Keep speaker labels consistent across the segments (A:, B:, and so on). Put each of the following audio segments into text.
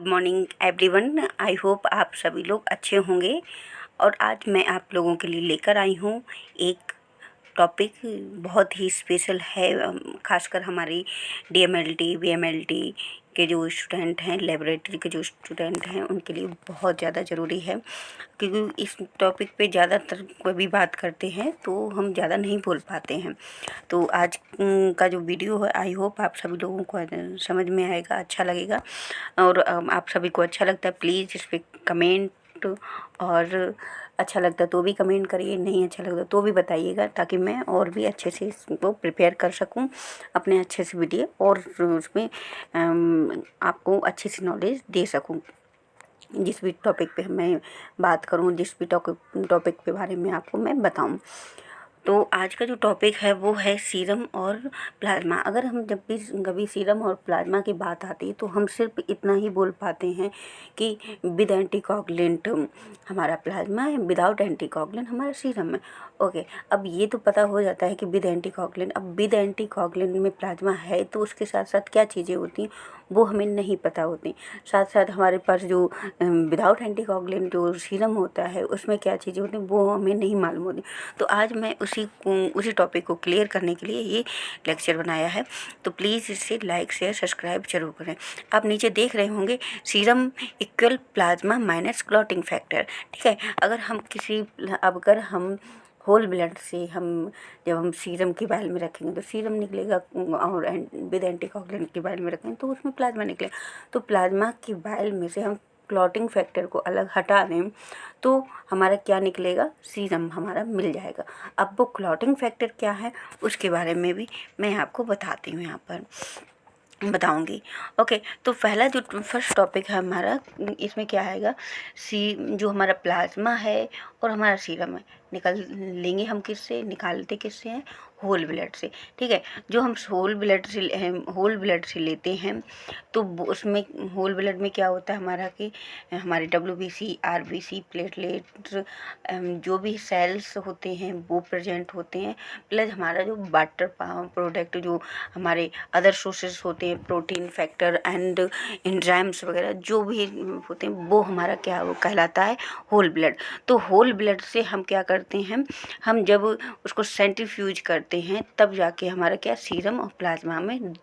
A: Good morning everyone. I hope आप सभी लोग अच्छे होंगे। और आज मैं आप लोगों के लिए लेकर आई हूँ एक टॉपिक बहुत ही स्पेशल है। खासकर हमारी डीएमएलटी वीएमएलटी के जो स्टूडेंट हैं, लेबोरेटरी के जो स्टूडेंट हैं, उनके लिए बहुत ज़्यादा ज़रूरी है, क्योंकि इस टॉपिक पे ज़्यादातर कभी बात करते हैं तो हम ज़्यादा नहीं बोल पाते हैं। तो आज का जो वीडियो है, आई होप आप सभी लोगों को समझ में आएगा, अच्छा लगेगा। और आप सभी को अच्छा लगता है प्लीज़ इस पर कमेंट, और अच्छा लगता है तो भी कमेंट करिए, नहीं अच्छा लगता तो भी बताइएगा, ताकि मैं और भी अच्छे से इसको प्रिपेयर कर सकूं अपने अच्छे से वीडियो, और उसमें आपको अच्छी सी नॉलेज दे सकूं। जिस भी टॉपिक पे मैं बात करूं, जिस भी टॉपिक पे बारे में आपको मैं बताऊं। तो आज का जो टॉपिक है वो है सीरम और प्लाज्मा। अगर हम जब भी कभी सीरम और प्लाज्मा की बात आती है तो हम सिर्फ इतना ही बोल पाते हैं कि विद एंटीकोगुलेंट हमारा प्लाज्मा है, विदाउट एंटीकोगुलेंट हमारा सीरम है। ओके, अब ये तो पता हो जाता है कि विद एंटीकोगुलेंट। अब विद एंटीकोगुलेंट में प्लाज्मा है तो उसके साथ साथ क्या चीज़ें होती हैं वो हमें नहीं पता होती। साथ साथ हमारे पास जो विदाउट एंटीकोगुलेंट जो सीरम होता है उसमें क्या चीज़ें होती हैं वो हमें नहीं मालूम होती। तो आज मैं उसी टॉपिक को क्लियर करने के लिए ये लेक्चर बनाया है। तो प्लीज़ इसे लाइक शेयर सब्सक्राइब जरूर करें। आप नीचे देख रहे होंगे serum equal plasma minus clotting factor. ठीक है, अगर हम होल ब्लड से जब हम सीरम की वायल में रखेंगे तो सीरम निकलेगा, और विद एंटीकोगुलेंट की वायल में रखेंगे तो उसमें प्लाज्मा निकलेगा। तो प्लाज्मा की वायल में से हम क्लॉटिंग फैक्टर को अलग हटा दें तो हमारा क्या निकलेगा, सीरम हमारा मिल जाएगा। अब वो क्लॉटिंग फैक्टर क्या है उसके बारे में भी मैं आपको बताती हूँ, यहाँ पर बताऊंगी। ओके, तो पहला जो फर्स्ट टॉपिक है हमारा, इसमें क्या आएगा, जो हमारा प्लाज्मा है और हमारा सीरम है, निकालते किससे हैं, होल ब्लड से। ठीक है, जो हम होल ब्लड से लेते हैं तो उसमें होल ब्लड में क्या होता है हमारा कि हमारे WBC RBC प्लेटलेट्स जो भी सेल्स होते हैं वो प्रेजेंट होते हैं, प्लस हमारा जो वाटर प्रोडक्ट जो हमारे अदर सोर्सेस होते हैं, प्रोटीन फैक्टर एंड एंजाइम्स वगैरह जो भी होते हैं वो हमारा क्या वो कहलाता है, होल ब्लड। तो होल ब्लड से हम क्या करते हैं, हम जब उसको सेंट्रीफ्यूज करते हैं तब जाके हमारा क्या सीरम और प्लाज्मा में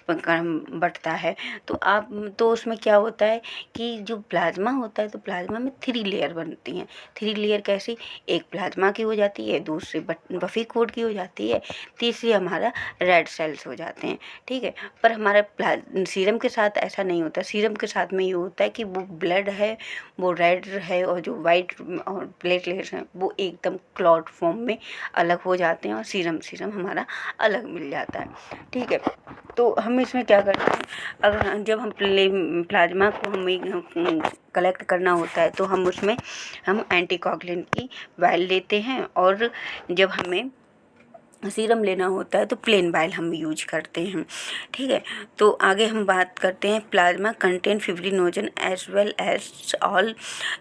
A: बंटता है। तो उसमें क्या होता है कि जो प्लाज्मा होता है तो प्लाज्मा में 3 लेयर बनती हैं। 3 लेयर कैसी, एक प्लाज्मा की हो जाती है, दूसरी बफी कोड की हो जाती है, तीसरी हमारा रेड सेल्स हो जाते हैं। ठीक है, पर हमारा सीरम के साथ ऐसा नहीं होता। सीरम के साथ में ये होता है कि वो ब्लड है वो रेड है, और जो वाइट और प्लेटलेट्स हैं वो एकदम क्लॉट फॉर्म में अलग हो जाते हैं, और सीरम हमारा अलग मिल जाता है। ठीक है, तो हम इसमें क्या करते हैं, अगर जब हम प्लाज्मा को हमें कलेक्ट करना होता है तो हम एंटीकोगुलेंट की वायल लेते हैं, और जब हमें सीरम लेना होता है तो प्लेन वायल हम यूज करते हैं। ठीक है, तो आगे हम बात करते हैं plasma contain fibrinogen as well as all.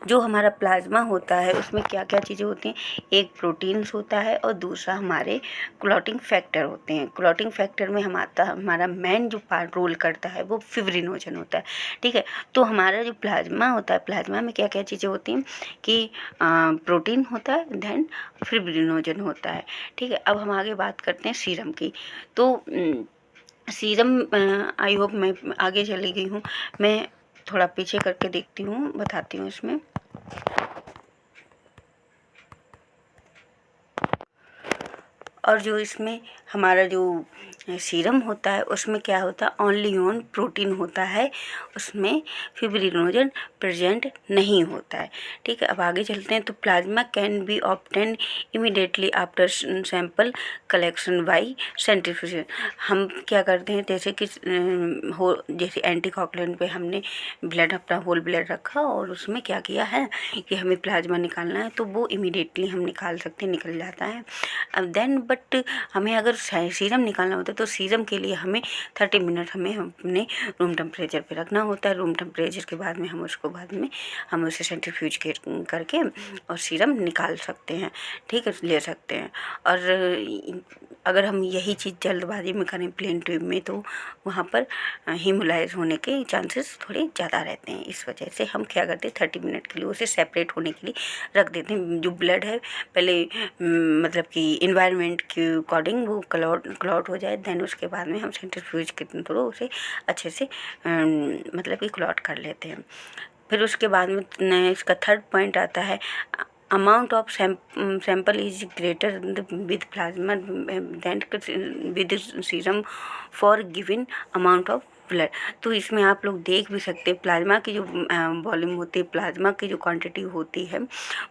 A: जो हमारा प्लाज्मा होता है उसमें क्या क्या चीज़ें होती हैं, एक प्रोटीन्स होता है और दूसरा हमारे क्लॉटिंग फैक्टर होते हैं। क्लॉटिंग फैक्टर में हमारा मेन जो पार्ट रोल करता है वो फिब्रिनोजन होता है। ठीक है, तो हमारा जो प्लाज्मा होता है, प्लाज्मा में क्या क्या चीज़ें होती हैं कि प्रोटीन होता है, देन फिब्रिनोजन होता है। ठीक है, अब हम आगे बात करते हैं सीरम की। तो सीरम, आई होप मैं आगे चली गई हूँ, मैं थोड़ा पीछे करके देखती हूँ, बताती हूँ इसमें। और जो इसमें हमारा जो सीरम होता है उसमें क्या होता है, ओनली ऑन प्रोटीन होता है, उसमें फिब्रिनोजन प्रेजेंट नहीं होता है। ठीक है, अब आगे चलते हैं। तो plasma can be obtain immediately after sample collection by centrifugation. हम क्या करते हैं, जैसे एंटीकोगुलेंट पे हमने अपना होल ब्लड रखा और उसमें क्या किया है कि हमें प्लाज्मा निकालना है तो वो इमीडिएटली हम निकाल सकते हैं, निकल जाता है। अब देन बट हमें अगर सीरम निकालना होता है तो सीरम के लिए हमें 30 मिनट हमें अपने रूम टेम्परेचर पे रखना होता है। रूम टेम्परेचर के बाद में हम उसे सेंट्रीफ्यूज करके और सीरम निकाल सकते हैं, ठीक है, ले सकते हैं। और अगर हम यही चीज़ जल्दबाजी में करें प्लेन ट्यूब में तो वहाँ पर हीमोलाइज होने के चांसेस थोड़े ज़्यादा रहते हैं। इस वजह से हम क्या करते हैं 30 मिनट के लिए उसे सेपरेट होने के लिए रख देते हैं। जो ब्लड है पहले मतलब कि इन्वायरमेंट के अकॉर्डिंग वो क्लॉट हो जाए, देन उसके बाद में हम सेंट्रीफ्यूज के थ्रू उसे अच्छे से मतलब कि क्लॉट कर लेते हैं। फिर उसके बाद में इसका थर्ड पॉइंट आता है amount of sample is greater with plasma than with serum for given amount of blood. तो इसमें आप लोग देख भी सकते हैं प्लाज्मा की जो वॉल्यूम होती है, प्लाज्मा की जो क्वांटिटी होती है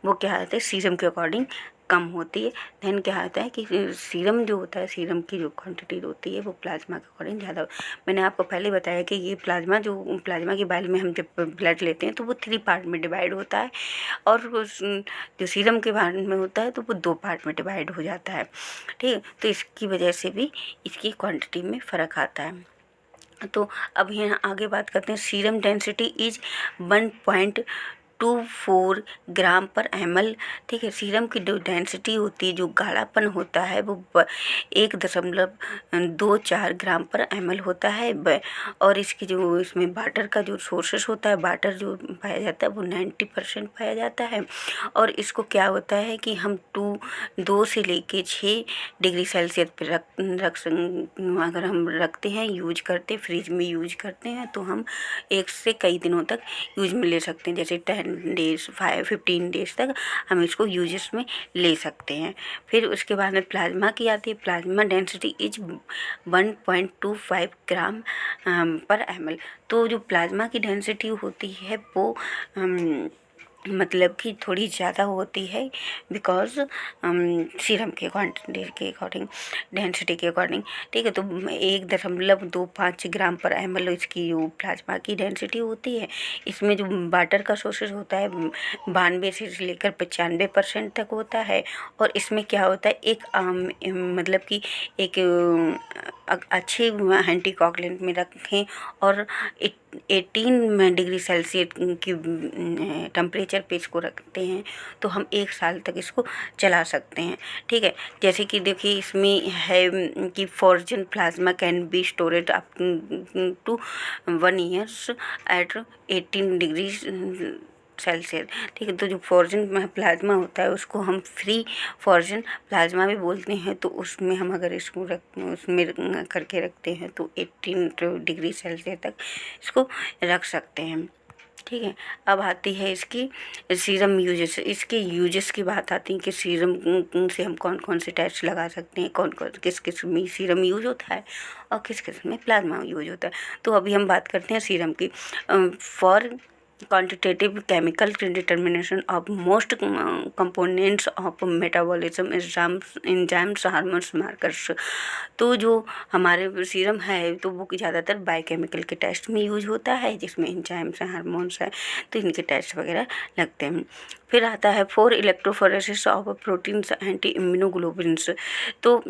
A: वो क्या होता है सीरम के अकॉर्डिंग कम होती है। देन क्या होता है कि सीरम जो होता है, सीरम की जो क्वांटिटी होती है वो प्लाज्मा के अकॉर्डिंग ज़्यादा। मैंने आपको पहले बताया कि ये प्लाज्मा की बाइल में हम जब ब्लड लेते हैं तो वो 3 पार्ट में डिवाइड होता है और जो सीरम के बारे में होता है तो वो 2 पार्ट में डिवाइड हो जाता है, ठीक है। तो इसकी वजह से भी इसकी क्वांटिटी में फ़र्क आता है। तो अब यहाँ आगे बात करते हैं सीरम डेंसिटी इज 1.24 ग्राम पर ml, ठीक है। सीरम की जो डेंसिटी होती है, जो गाढ़ापन होता है वो 1.24 ग्राम पर ml होता है। और इसकी जो इसमें वाटर का जो सोर्सेस होता है, वाटर जो पाया जाता है वो 90% पाया जाता है। और इसको क्या होता है कि हम 2 से लेके 6 डिग्री सेल्सियस पे अगर हम रखते हैं, यूज करते, फ्रिज में यूज करते हैं तो हम 1 से कई दिनों तक यूज में ले सकते हैं। जैसे 10 डेज 15 डेज तक हम इसको यूजेस में ले सकते हैं। फिर उसके बाद में प्लाज्मा की आती है। प्लाज्मा डेंसिटी इज 1.25 ग्राम पर ml। तो जो प्लाज्मा की डेंसिटी होती है वो मतलब कि थोड़ी ज़्यादा होती है बिकॉज सीरम के क्वांटिटी के अकॉर्डिंग, डेंसिटी के अकॉर्डिंग, ठीक है। तो 1.25 ग्राम पर ml इसकी जो प्लाज्मा की डेंसिटी होती है। इसमें जो वाटर का सोर्सेज होता है 92 से लेकर 95% तक होता है। और इसमें क्या होता है एक मतलब कि एक अच्छे एंटीकोगुलेंट में रखें और 18 डिग्री सेल्सियस की टेम्परेचर पे इसको रखते हैं तो हम 1 साल तक इसको चला सकते हैं, ठीक है। जैसे कि देखिए इसमें है कि frozen plasma can be stored up to 1 years at 18 degree Celsius, ठीक है। तो जो फॉर्जन प्लाज्मा होता है उसको हम फ्री फॉर्जन प्लाज्मा भी बोलते हैं। तो उसमें हम अगर इसको उसमें करके रखते हैं तो 18 डिग्री सेल्सियस तक इसको रख सकते हैं, ठीक है। अब आती है इसकी सीरम यूजेस। इसके यूजेस की बात आती है कि सीरम से हम कौन कौन से टेस्ट लगा सकते हैं, कौन कौन किस किस में सीरम यूज होता है और किस किस में प्लाज्मा यूज होता है। तो अभी हम बात करते हैं सीरम की। For quantitative chemical determination of most components of metabolism enzymes hormones markers। तो जो हमारे सीरम है तो वो ज़्यादातर बायोकेमिकल के टेस्ट में यूज होता है जिसमें एंजाइम्स हैं, हार्मोन्स है, तो इनके टेस्ट वगैरह लगते हैं। फिर आता है for electrophoresis of proteins anti immunoglobulins. तो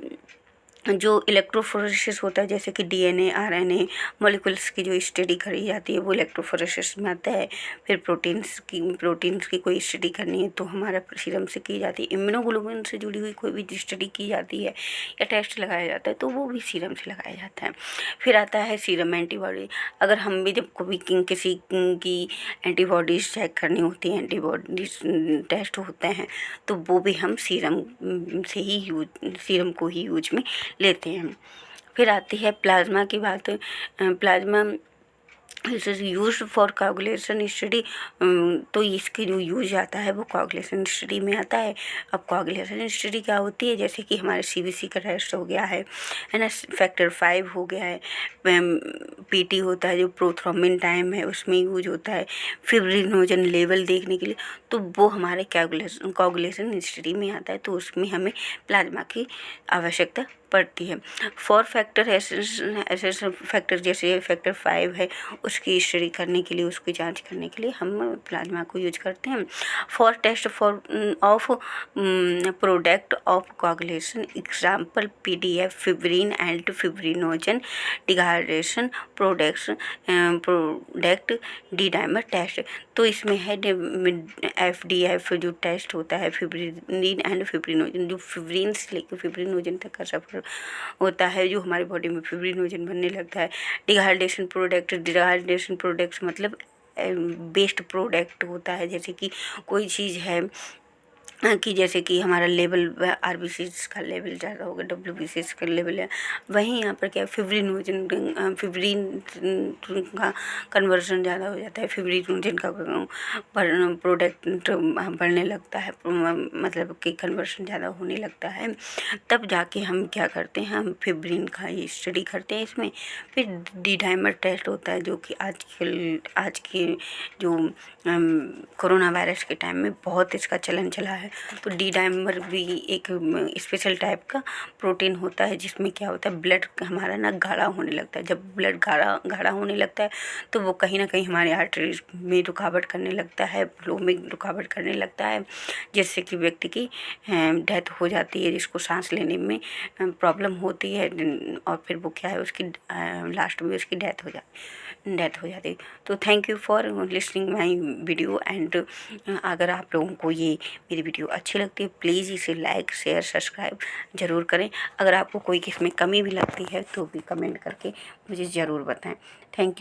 A: जो इलेक्ट्रोफोरेसिस होता है जैसे कि डीएनए, आरएनए मॉलिक्यूल्स की जो स्टडी करी जाती है वो इलेक्ट्रोफोरेसिस में आता है। फिर प्रोटीन्स की कोई स्टडी करनी है तो हमारा सीरम से की जाती है। इम्यूनोग्लोबुलिन से जुड़ी हुई कोई भी स्टडी की जाती है या टेस्ट लगाया जाता है तो वो भी सीरम से लगाया जाता है। फिर आता है सीरम एंटीबॉडी। अगर हम भी जब कभी किसी की एंटीबॉडीज़ चेक करनी होती है, एंटीबॉडीज टेस्ट होते हैं तो वो भी हम सीरम को ही यूज में लेते हैं। फिर आती है प्लाज्मा की बात। Plasma this is use for coagulation study. तो इसकी जो यूज आता है वो कोआगुलेशन स्टडी में आता है। अब कोआगुलेशन स्टडी क्या होती है, जैसे कि हमारे सीबीसी का टेस्ट हो गया है ना, फैक्टर 5 हो गया है, पीटी होता है जो प्रोथ्रोम्बिन टाइम है उसमें यूज होता है, फिब्रिनोजन लेवल देखने के लिए, तो वो हमारे कोआगुलेशन स्टडी में आता है। तो उसमें हमें प्लाज्मा की आवश्यकता पड़ती है। 4 फैक्टर ऐसे फैक्टर जैसे फैक्टर 5 है, उसकी स्टडी करने के लिए, उसकी जांच करने के लिए हम प्लाज्मा को यूज करते हैं। For test of product of कोagulation example PDF fibrin and fibrinogen dehydration product D dimer test. तो इसमें है FDF जो टेस्ट होता है फिब्रिन एंड फिब्रिनोजन, जो फिब्रिन से लेकर फिब्रिनोजन तक का सफर होता है, जो हमारे बॉडी में फिब्रिनोजन बनने लगता है। डिहाइड्रेशन प्रोडक्ट्स मतलब बेस्ट प्रोडक्ट होता है। जैसे कि कोई चीज़ है कि जैसे कि हमारा लेवल RBCs का लेवल ज़्यादा होगा, WBCs का लेवल है, वहीं यहाँ पर क्या फिब्रिन का कन्वर्जन ज़्यादा हो जाता है, फिब्रिनोजन का प्रोडक्ट बढ़ने लगता है, मतलब कि कन्वर्जन ज़्यादा होने लगता है। तब जाके हम क्या करते हैं, हम फिब्रिन का ही स्टडी करते हैं इसमें। फिर डी डाइमर टेस्ट होता है, जो कि आज के जो कोरोना वायरस के टाइम में बहुत इसका चलन चला है। तो डी डाइमर भी एक स्पेशल टाइप का प्रोटीन होता है, जिसमें क्या होता है, ब्लड हमारा ना गाढ़ा होने लगता है। जब ब्लड गाढ़ा होने लगता है तो वो कहीं ना कहीं हमारे आर्टरीज में रुकावट करने लगता है, फ्लो में रुकावट करने लगता है, जिससे कि व्यक्ति की डेथ हो जाती है, जिसको सांस लेने में प्रॉब्लम होती है, और फिर वो क्या है, उसकी लास्ट में उसकी डेथ हो जाती। तो thank you for listening my video and अगर आप लोगों को ये मेरी वीडियो अच्छी लगती है, प्लीज़ इसे लाइक शेयर सब्सक्राइब ज़रूर करें। अगर आपको कोई किसी में कमी भी लगती है तो भी कमेंट करके मुझे ज़रूर बताएं। Thank you.